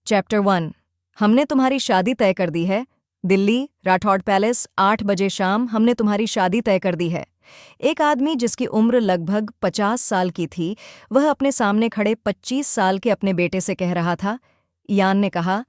Chapter 1। हमने तुम्हारी शादी तय कर दी है। दिल्ली, राठौड़ पैलेस, 8 बजे शाम हमने तुम्हारी शादी तय कर दी है। एक आदमी जिसकी उम्र लगभग 50 साल की थी, वह अपने सामने खड़े 25 साल के अपने बेटे से कह रहा था। इयान ने कहा,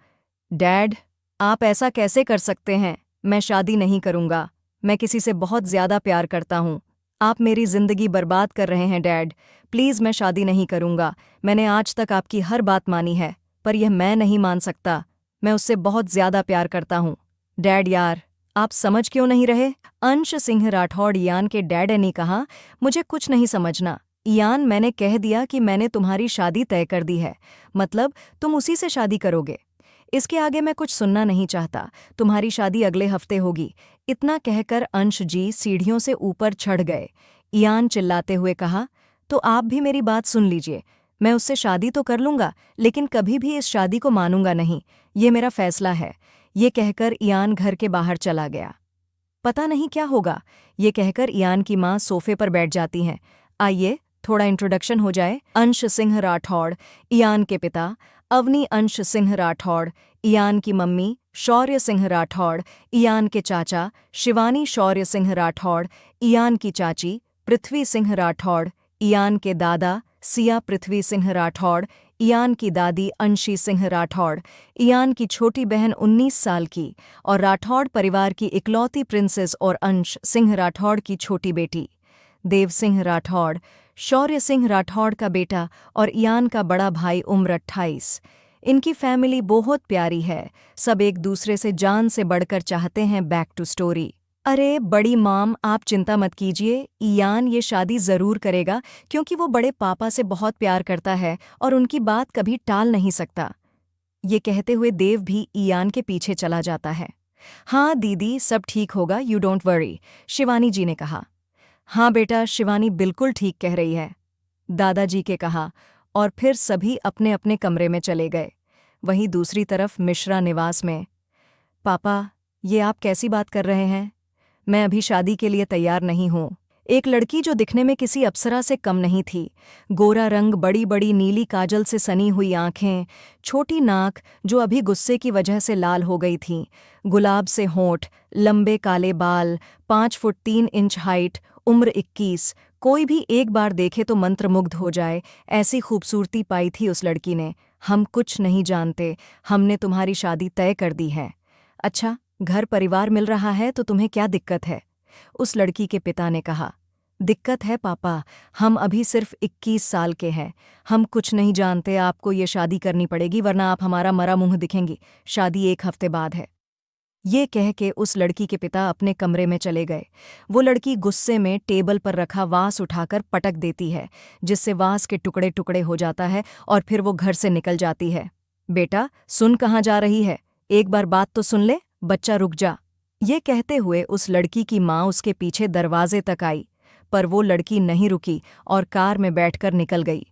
डैड, आप ऐसा कैसे कर सकते हैं? मैं शादी नहीं करूंगा। मैं किसी से बहुत ज्यादा प्यार करता हूँ। आप मेरी जिंदगी बर्बाद कर रहे हैं डैड। प्लीज मैं शादी नहीं करूंगा। मैंने आज तक आपकी हर बात मानी है, पर यह मैं नहीं मान सकता। मैं उससे बहुत ज्यादा प्यार करता हूँ। डैड यार, आप समझ क्यों नहीं रहे? अंश सिंह राठौड़ इयान के डैड ने कहा, मुझे कुछ नहीं समझना। इयान, मैंने कह दिया कि मैंने तुम्हारी शादी तय कर दी है, मतलब तुम उसी से शादी करोगे। इसके आगे मैं कुछ सुनना नहीं चाहता। तुम्हारी शादी अगले हफ्ते होगी। इतना कहकर अंश जी सीढ़ियों से ऊपर चढ़ गए। इयान चिल्लाते हुए कहा, तो आप भी मेरी बात सुन लीजिए। मैं उससे शादी तो कर लूंगा, लेकिन कभी भी इस शादी को मानूंगा नहीं। ये मेरा फैसला है। ये कहकर इयान घर के बाहर चला गया। पता नहीं क्या होगा, ये कहकर इयान की माँ सोफे पर बैठ जाती हैं। आइए थोड़ा इंट्रोडक्शन हो जाए। अंश सिंह राठौड़, इयान के पिता। अवनी अंश सिंह राठौड़, इयान की मम्मी। शौर्य सिंह राठौड़, इयान के चाचा। शिवानी शौर्य सिंह राठौड़, इयान की चाची। पृथ्वी सिंह राठौड़, इयान के दादा। सिया पृथ्वी सिंह राठौड़, इयान की दादी अंशी सिंह राठौड़। इयान की छोटी बहन 19 साल की और राठौड़ परिवार की इकलौती प्रिंसेस और अंश सिंह राठौड़ की छोटी बेटी। देव सिंह राठौड़, शौर्य सिंह राठौड़ का बेटा और इयान का बड़ा भाई उम्र 28। इनकी फैमिली बहुत प्यारी है। सब एक दूसरे से जान से बढ़कर चाहते हैं। Back to story. अरे बड़ी माम, आप चिंता मत कीजिए। इयान ये शादी जरूर करेगा, क्योंकि वो बड़े पापा से बहुत प्यार करता है और उनकी बात कभी टाल नहीं सकता। ये कहते हुए देव भी इयान के पीछे चला जाता है। हाँ दीदी, सब ठीक होगा, यू डोंट वरी, शिवानी जी ने कहा। हाँ बेटा, शिवानी बिल्कुल ठीक कह रही है, दादाजी के कहा, और फिर सभी अपने अपने कमरे में चले गए। वहीं दूसरी तरफ मिश्रा निवास में। पापा, ये आप कैसी बात कर रहे हैं? मैं अभी शादी के लिए तैयार नहीं हूँ। एक लड़की जो दिखने में किसी अप्सरा से कम नहीं थी। गोरा रंग, बड़ी बड़ी नीली काजल से सनी हुई आंखें, छोटी नाक जो अभी गुस्से की वजह से लाल हो गई थी, गुलाब से होंठ, लंबे काले बाल, 5 फुट 3 इंच हाइट, उम्र 21। कोई भी एक बार देखे तो मंत्रमुग्ध हो जाए, ऐसी खूबसूरती पाई थी उस लड़की ने। हम कुछ नहीं जानते, हमने तुम्हारी शादी तय कर दी है। अच्छा, घर परिवार मिल रहा है तो तुम्हें क्या दिक्कत है? उस लड़की के पिता ने कहा। दिक्कत है पापा, हम अभी सिर्फ 21 साल के हैं। हम कुछ नहीं जानते। आपको ये शादी करनी पड़ेगी, वरना आप हमारा मरा मुंह दिखेंगी। शादी 1 हफ्ते बाद है। ये कह के उस लड़की के पिता अपने कमरे में चले गए। वो लड़की गुस्से में टेबल पर रखा वास उठाकर पटक देती है, जिससे वास के टुकड़े टुकड़े हो जाता है और फिर वो घर से निकल जाती है। बेटा, सुन कहाँ जा रही है? एक बार बात तो सुन ले, बच्चा रुक जा। ये कहते हुए उस लड़की की माँ उसके पीछे दरवाजे तक आई, पर वो लड़की नहीं रुकी और कार में बैठकर निकल गई।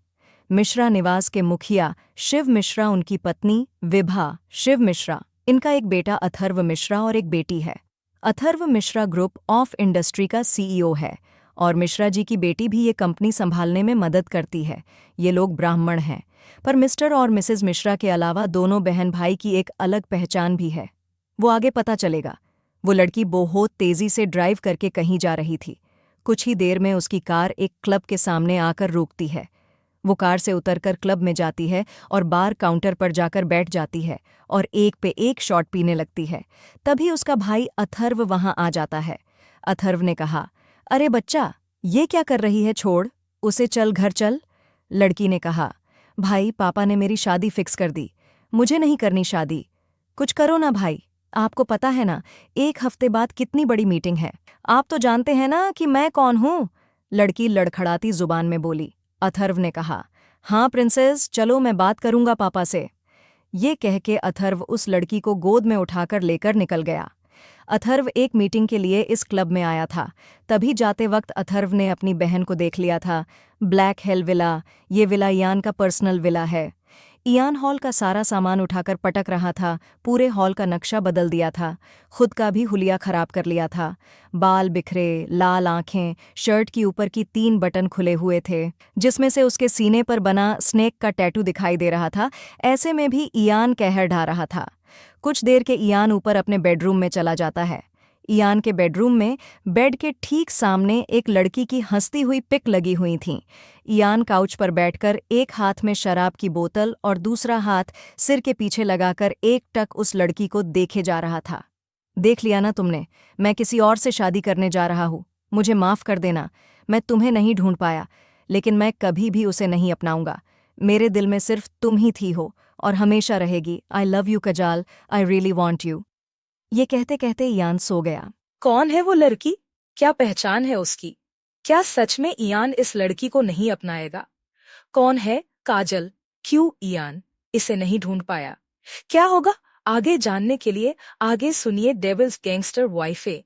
मिश्रा निवास के मुखिया शिव मिश्रा, उनकी पत्नी विभा शिव मिश्रा, इनका एक बेटा अथर्व मिश्रा और एक बेटी है। Atharva Mishra group of industry का सीईओ है और मिश्रा जी की बेटी भी ये कंपनी संभालने में मदद करती है। ये लोग ब्राह्मण हैं, पर मिस्टर और मिसेज मिश्रा के अलावा दोनों बहन भाई की एक अलग पहचान भी है। वो आगे पता चलेगा। वो लड़की बहुत तेजी से ड्राइव करके कहीं जा रही थी। कुछ ही देर में उसकी कार एक क्लब के सामने आकर रुकती है। वो कार से उतरकर क्लब में जाती है और बार काउंटर पर जाकर बैठ जाती है और एक पे एक शॉट पीने लगती है। तभी उसका भाई अथर्व वहां आ जाता है। अथर्व ने कहा, अरे बच्चा, ये क्या कर रही है? छोड़ उसे, चल घर चल। लड़की ने कहा, भाई, पापा ने मेरी शादी फिक्स कर दी। मुझे नहीं करनी शादी। कुछ करो ना भाई, आपको पता है ना 1 हफ्ते बाद कितनी बड़ी मीटिंग है। आप तो जानते हैं ना कि मैं कौन हूँ? लड़की लड़खड़ाती जुबान में बोली। अथर्व ने कहा, हाँ प्रिंसेस, चलो मैं बात करूंगा पापा से। ये कह के अथर्व उस लड़की को गोद में उठाकर लेकर निकल गया। अथर्व एक मीटिंग के लिए इस क्लब में आया था। तभी जाते वक्त अथर्व ने अपनी बहन को देख लिया था। ब्लैक हेल विला, ये विला इयान का पर्सनल विला है। इयान हॉल का सारा सामान उठाकर पटक रहा था, पूरे हॉल का नक्शा बदल दिया था, खुद का भी हुलिया खराब कर लिया था। बाल बिखरे, लाल आंखें, शर्ट की ऊपर की 3 बटन खुले हुए थे, जिसमें से उसके सीने पर बना स्नेक का टैटू दिखाई दे रहा था। ऐसे में भी इयान कहर ढा रहा था। कुछ देर के इयान ऊपर अपने बेडरूम में चला जाता है। इयान के बेडरूम में बेड के ठीक सामने एक लड़की की हंसती हुई पिक लगी हुई थी। इयान काउच पर बैठकर एक हाथ में शराब की बोतल और दूसरा हाथ सिर के पीछे लगाकर एकटक उस लड़की को देखे जा रहा था। देख लिया ना तुमने, मैं किसी और से शादी करने जा रहा हूँ। मुझे माफ कर देना, मैं तुम्हें नहीं ढूंढ पाया, लेकिन मैं कभी भी उसे नहीं अपनाऊंगा। मेरे दिल में सिर्फ तुम ही थी हो और हमेशा रहेगी। I love you कजाल, I really want you. ये कहते कहते इयान सो गया। कौन है वो लड़की? क्या पहचान है उसकी? क्या सच में इयान इस लड़की को नहीं अपनाएगा? कौन है काजल? क्यों इयान इसे नहीं ढूंढ पाया? क्या होगा आगे जानने के लिए आगे सुनिए डेविल्स गैंगस्टर वाइफे।